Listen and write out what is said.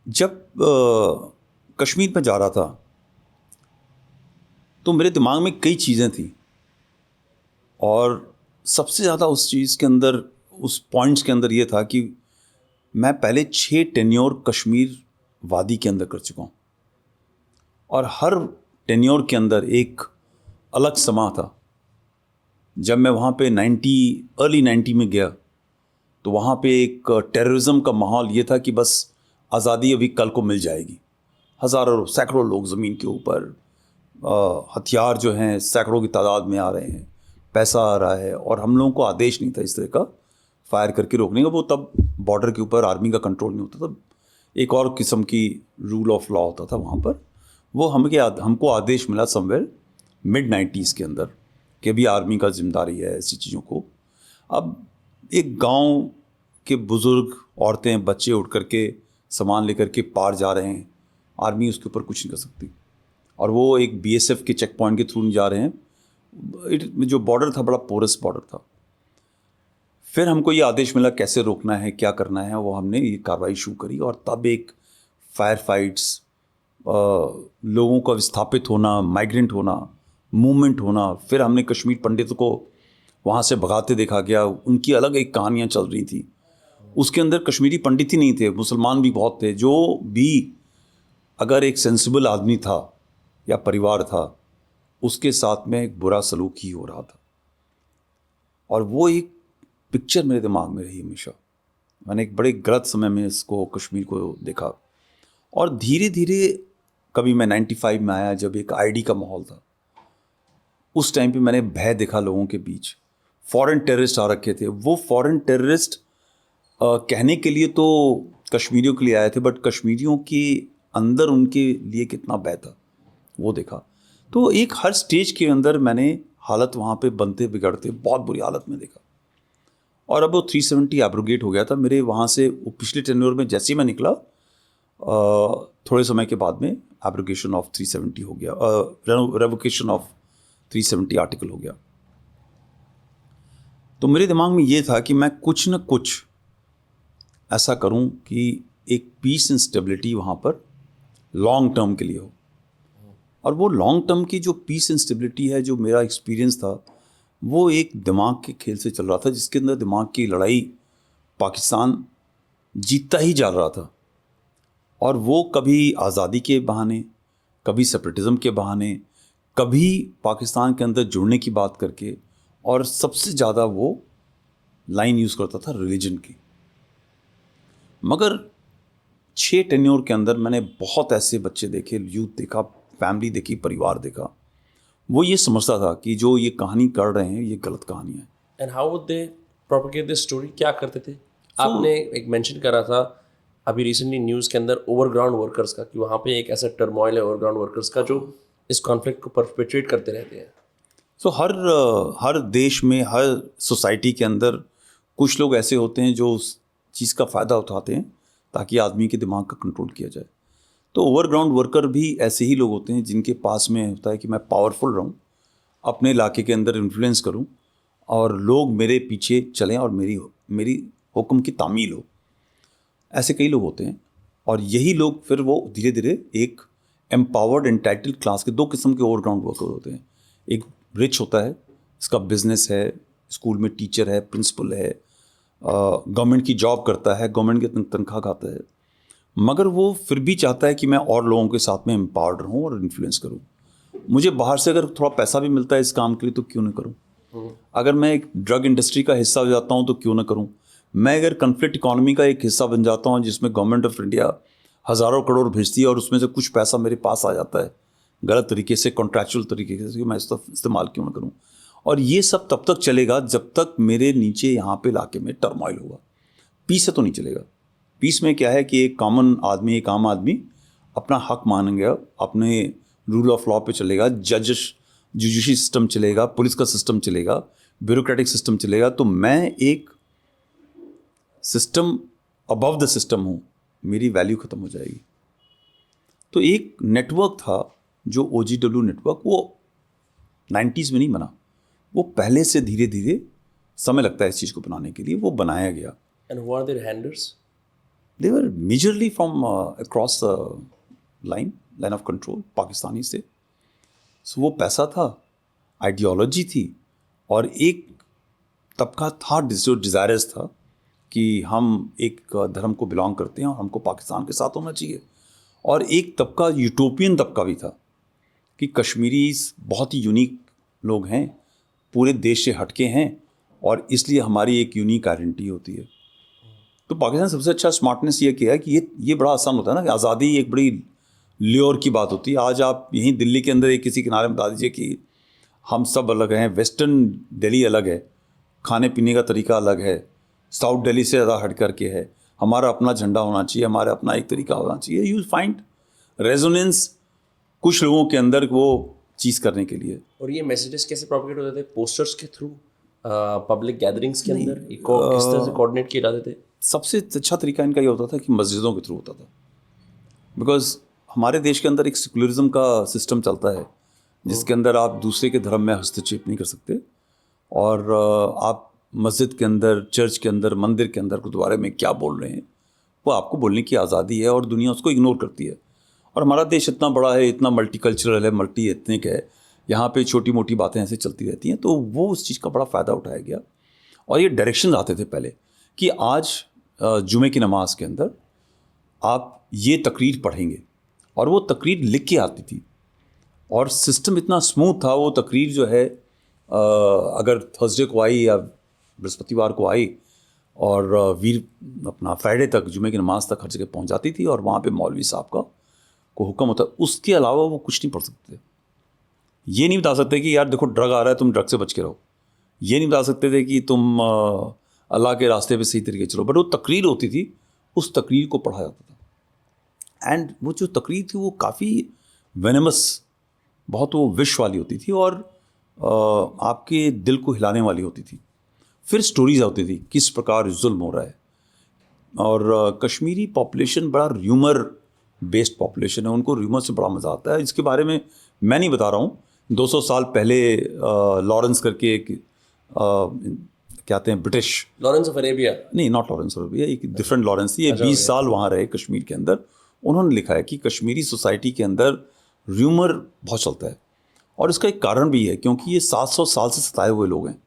जब कश्मीर में जा रहा था तो मेरे दिमाग में कई चीज़ें थी और सबसे ज़्यादा उस चीज़ के अंदर, उस पॉइंट्स के अंदर ये था कि मैं पहले 6 टेन्योर कश्मीर वादी के अंदर कर चुका हूँ और हर टेन्योर के अंदर एक अलग समा था। जब मैं वहाँ पे अर्ली 90 में गया तो वहाँ पे एक टेररिज्म का माहौल ये था कि बस आज़ादी अभी कल को मिल जाएगी। हज़ारों सैकड़ों लोग ज़मीन के ऊपर, हथियार जो हैं सैकड़ों की तादाद में आ रहे हैं, पैसा आ रहा है और हम लोगों को आदेश नहीं था इस तरह का फायर करके रोकने का। वो तब बॉर्डर के ऊपर आर्मी का कंट्रोल नहीं होता था, एक और किस्म की रूल ऑफ लॉ होता था वहाँ पर। वो हमको आदेश मिला समवेयर मिड 90s के अंदर कि अभी आर्मी का जिम्मेदारी है ऐसी चीज़ों को। अब एक गांव के बुज़ुर्ग, औरतें, बच्चे उठ करके सामान लेकर के पार जा रहे हैं, आर्मी उसके ऊपर कुछ नहीं कर सकती। और वो एक BSF के चेक पॉइंट के थ्रू नहीं जा रहे हैं। जो बॉर्डर था बड़ा पोरस बॉर्डर था। फिर हमको ये आदेश मिला कैसे रोकना है, क्या करना है। वो हमने ये कार्रवाई शुरू करी और तब एक फायर फाइट्स, लोगों का विस्थापित होना, माइग्रेंट होना, मूवमेंट होना। फिर हमने कश्मीर पंडितों को वहाँ से भगाते देखा गया, उनकी अलग एक कहानियाँ चल रही थी। उसके अंदर कश्मीरी पंडित ही नहीं थे, मुसलमान भी बहुत थे। जो भी अगर एक सेंसिबल आदमी था या परिवार था, उसके साथ में एक बुरा सलूक ही हो रहा था। और वो एक पिक्चर मेरे दिमाग में रही हमेशा। मैंने एक बड़े गलत समय में इसको, कश्मीर को देखा। और धीरे धीरे कभी मैं 95 में आया जब एक ID का माहौल था। उस टाइम पे मैंने भय देखा लोगों के बीच। फॉरेन टेररिस्ट आ रखे थे। वो फॉरेन टेररिस्ट कहने के लिए तो कश्मीरियों के लिए आए थे, बट कश्मीरियों के अंदर उनके लिए कितना भय था वो देखा। तो एक हर स्टेज के अंदर मैंने हालत वहाँ पे बनते बिगड़ते बहुत बुरी हालत में देखा। और अब वो 370 एब्रोगेट हो गया था मेरे वहाँ से। वो पिछले टेन्योर में जैसे ही मैं निकला, थोड़े समय के बाद में एब्रोगेशन ऑफ 370 हो गया, रेवोकेशन ऑफ 370 आर्टिकल हो गया। तो मेरे दिमाग में ये था कि मैं कुछ न कुछ ऐसा करूं कि एक पीस एंड स्टेबिलिटी वहाँ पर लॉन्ग टर्म के लिए हो। और वो लॉन्ग टर्म की जो पीस एंड स्टेबिलिटी है, जो मेरा एक्सपीरियंस था, वो एक दिमाग के खेल से चल रहा था, जिसके अंदर दिमाग की लड़ाई पाकिस्तान जीतता ही जा रहा था। और वो कभी आज़ादी के बहाने, कभी सेपरेटिज्म के बहाने, कभी पाकिस्तान के अंदर जुड़ने की बात करके, और सबसे ज़्यादा वो लाइन यूज़ करता था रिलीजन की। मगर 6 टेन्योर के अंदर मैंने बहुत ऐसे बच्चे देखे, यूथ देखा, फैमिली देखी, परिवार देखा। वो ये समझता था कि जो ये कहानी कर रहे हैं ये गलत कहानी है। And how would they propagate this story? क्या करते थे? आपने एक मेंशन करा था अभी रिसेंटली न्यूज़ के अंदर ओवरग्राउंड वर्कर्स का, कि वहाँ पे एक ऐसा टर्मोइल है ओवरग्राउंड वर्कर्स का जो इस कॉन्फ्लिक्ट को परपेट्रेट करते रहते हैं। सो हर देश में, हर सोसाइटी के अंदर कुछ लोग ऐसे होते हैं जो उस चीज़ का फ़ायदा उठाते हैं ताकि आदमी के दिमाग का कंट्रोल किया जाए। तो ओवरग्राउंड वर्कर भी ऐसे ही लोग होते हैं जिनके पास में होता है कि मैं पावरफुल रहूं, अपने इलाके के अंदर इन्फ्लुएंस करूं और लोग मेरे पीछे चलें और मेरी हुक्म की तामील हो। ऐसे कई लोग होते हैं। और यही लोग फिर वो धीरे धीरे एक एम्पावर्ड एंटाइटल्ड क्लास के, 2 किस्म के ओवरग्राउंड वर्कर होते हैं। एक रिच होता है, इसका बिजनेस है, स्कूल में टीचर है, प्रिंसिपल है, गवर्नमेंट की जॉब करता है, गवर्नमेंट की तनख्वाह खाता है, मगर वो फिर भी चाहता है कि मैं और लोगों के साथ में एम्पावर्ड रहूं और इन्फ्लुएंस करूं। मुझे बाहर से अगर थोड़ा पैसा भी मिलता है इस काम के लिए तो क्यों ना करूं। अगर मैं एक ड्रग इंडस्ट्री का हिस्सा हो जाता हूं तो क्यों ना करूं। मैं अगर कन्फ्लिक्ट इकोनॉमी का एक हिस्सा बन जाता हूं जिसमें गवर्नमेंट ऑफ इंडिया हज़ारों करोड़ भेजती है और उसमें से कुछ पैसा मेरे पास आ जाता है गलत तरीके से, कॉन्ट्रैक्चुअल तरीके से, मैं इसका इस्तेमाल क्यों ना करूं। और ये सब तब तक चलेगा जब तक मेरे नीचे यहाँ पे इलाके में टर्मोइल होगा। पीस से तो नहीं चलेगा। पीस में क्या है कि एक कॉमन आदमी, एक आम आदमी अपना हक मानेंगे, अपने रूल ऑफ लॉ पे चलेगा, जुडिशरी सिस्टम चलेगा, पुलिस का सिस्टम चलेगा, ब्यूरोक्रेटिक सिस्टम चलेगा। तो मैं एक सिस्टम अबव द सिस्टम हूँ, मेरी वैल्यू ख़त्म हो जाएगी। तो एक नेटवर्क था जो OGW नेटवर्क, वो 90s में नहीं बना, वो पहले से धीरे धीरे समय लगता है इस चीज़ को बनाने के लिए, वो बनाया गया। And who are their handlers? They were majorly from across the line of control Pakistani से. सो वो पैसा था, आइडियोलॉजी थी, और एक तबका था जो डिज़ायरस था कि हम एक धर्म को बिलोंग करते हैं और हमको पाकिस्तान के साथ होना चाहिए. और एक तबका यूटोपियन तबका भी था कि कश्मीरीज बहुत ही यूनिक लोग हैं, पूरे देश से हटके हैं, और इसलिए हमारी एक यूनिक आइडेंटिटी होती है. तो पाकिस्तान ने सबसे अच्छा स्मार्टनेस ये किया है कि ये बड़ा आसान होता है ना कि आज़ादी एक बड़ी ल्योर की बात होती है. आज आप यहीं दिल्ली के अंदर एक किसी किनारे में बता दीजिए कि हम सब अलग हैं, वेस्टर्न दिल्ली अलग है, खाने पीने का तरीका अलग है, साउथ दिल्ली से ज़्यादा हट करके है, हमारा अपना झंडा होना चाहिए, हमारा अपना एक तरीका होना चाहिए. यू फाइंड रेजोनेंस कुछ लोगों के अंदर वो चीज़ करने के लिए. और ये मैसेजेस कैसे प्रोपेगेट होते थे? पोस्टर्स के थ्रू, पब्लिक गैदरिंग्स के अंदर, किस तरह से कोऑर्डिनेट किए जाते थे? सबसे अच्छा तरीका इनका ये होता था कि मस्जिदों के थ्रू होता था. बिकॉज हमारे देश के अंदर एक सेकुलरिज्म का सिस्टम चलता है जिसके अंदर आप दूसरे के धर्म में हस्तक्षेप नहीं कर सकते, और आप मस्जिद के अंदर, चर्च के अंदर, मंदिर के अंदर गुरुद्वारे में क्या बोल रहे हैं वो आपको बोलने की आज़ादी है, और दुनिया उसको इग्नोर करती है. और हमारा देश इतना बड़ा है, इतना मल्टीकल्चरल है, मल्टी एथनिक है, यहाँ पे छोटी मोटी बातें ऐसे चलती रहती हैं. तो वो उस चीज़ का बड़ा फ़ायदा उठाया गया. और ये डायरेक्शन आते थे पहले कि आज जुमे की नमाज के अंदर आप ये तकरीर पढ़ेंगे, और वो तकरीर लिख के आती थी, और सिस्टम इतना स्मूथ था. वो तकरीर जो है अगर थर्सडे को आई या बृहस्पतिवार को आई, और अपना फ्राइडे तक जुमे की नमाज तक हर जगह पहुँच जाती थी, और वहाँ पे मौलवी साहब का को हुक्म होता. उसके अलावा वो कुछ नहीं पढ़ सकते थे. ये नहीं बता सकते कि यार देखो ड्रग आ रहा है, तुम ड्रग से बच के रहो. ये नहीं बता सकते थे कि तुम अल्लाह के रास्ते पे सही तरीके चलो. बट वो तकरीर होती थी, उस तकरीर को पढ़ा जाता था. एंड वो जो तकरीर थी वो काफ़ी वेनमस, बहुत वो विश वाली होती थी, और आपके दिल को हिलाने वाली होती थी. फिर स्टोरीज आती थी किस प्रकार जुल्म हो रहा है. और कश्मीरी पॉपुलेशन बड़ा र्यूमर बेस्ड पॉपुलेशन है, उनको र्यूमर से बड़ा मज़ा आता है. इसके बारे में मैं नहीं बता रहा हूँ. 200 साल पहले लॉरेंस करके एक कहते हैं ब्रिटिश, लॉरेंस ऑफ अरेबिया, नहीं नॉट लॉरेंस ऑफ अरेबिया, एक डिफरेंट लॉरेंस थी. ये 20 साल वहाँ रहे कश्मीर के अंदर. उन्होंने लिखा है कि कश्मीरी सोसाइटी के अंदर र्यूमर बहुत चलता है, और इसका एक कारण भी है क्योंकि ये 700 साल से सताए हुए लोग हैं.